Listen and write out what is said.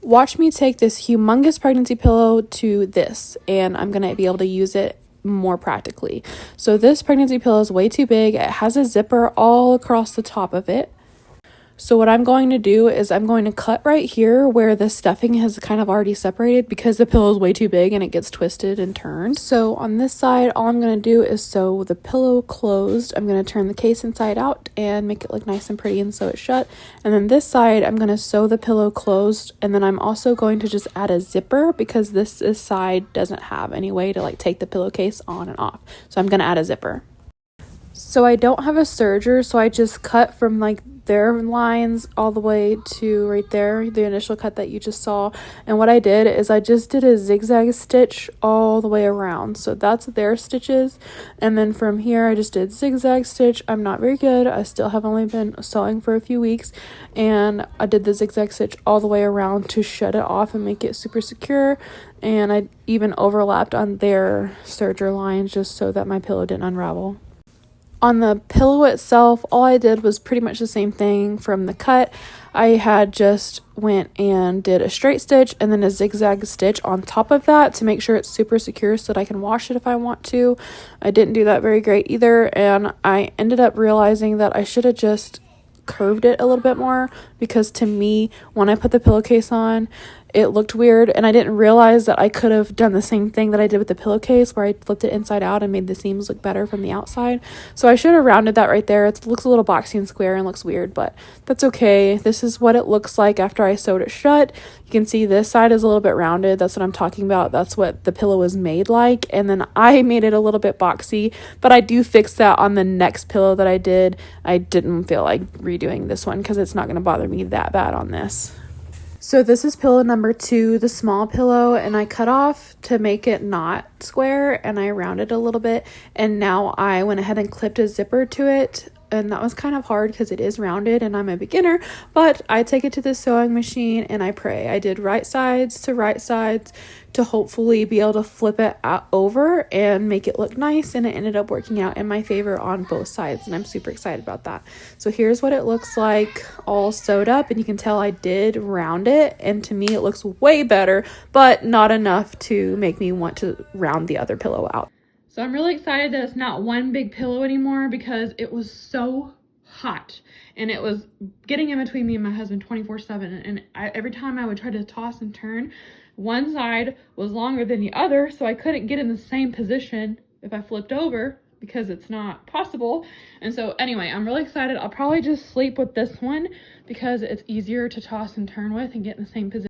Watch me take this humongous pregnancy pillow to this, and I'm gonna be able to use it more practically. So this pregnancy pillow is way too big. It has a zipper all across the top of it. So what I'm going to do is I'm going to cut right here where the stuffing has kind of already separated because the pillow is way too big and it gets twisted and turned. So on this side, all I'm going to do is sew the pillow closed. I'm going to turn the case inside out and make it look nice and pretty and sew it shut. And then this side, I'm going to sew the pillow closed. And then I'm also going to just add a zipper because this side doesn't have any way to like take the pillowcase on and off. So I'm going to add a zipper. So I don't have a serger, so I just cut from like their lines all the way to right there, the initial cut that you just saw. And what I did is I just did a zigzag stitch all the way around. So that's their stitches. And then from here, I just did zigzag stitch. I'm not very good. I still have only been sewing for a few weeks. And I did the zigzag stitch all the way around to shut it off and make it super secure. And I even overlapped on their serger lines just so that my pillow didn't unravel. On the pillow itself, all I did was pretty much the same thing from the cut. I had just went and did a straight stitch and then a zigzag stitch on top of that to make sure it's super secure so that I can wash it if I want to. I didn't do that very great either, and I ended up realizing that I should have just curved it a little bit more because to me, when I put the pillowcase on, it looked weird, and I didn't realize that I could have done the same thing that I did with the pillowcase where I flipped it inside out and made the seams look better from the outside. So I should have rounded that right there. It looks a little boxy and square and looks weird, but that's okay. This is what it looks like after I sewed it shut. You can see this side is a little bit rounded. That's what I'm talking about. That's what the pillow was made like, and then I made it a little bit boxy, but I do fix that on the next pillow that I did. I didn't feel like redoing this one because it's not going to bother me that bad on this. So this is pillow number 2, the small pillow, and I cut off to make it not square and I rounded a little bit, and now I went ahead and clipped a zipper to it, and that was kind of hard because it is rounded and I'm a beginner, but I take it to the sewing machine and I pray. I did right sides to hopefully be able to flip it over and make it look nice, and it ended up working out in my favor on both sides, and I'm super excited about that. So here's what it looks like all sewed up, and you can tell I did round it, and to me it looks way better, but not enough to make me want to round the other pillow out. So I'm really excited that it's not one big pillow anymore because it was so hot and it was getting in between me and my husband 24/7, and every time I would try to toss and turn, one side was longer than the other, so I couldn't get in the same position if I flipped over because it's not possible. And so anyway, I'm really excited. I'll probably just sleep with this one because it's easier to toss and turn with and get in the same position.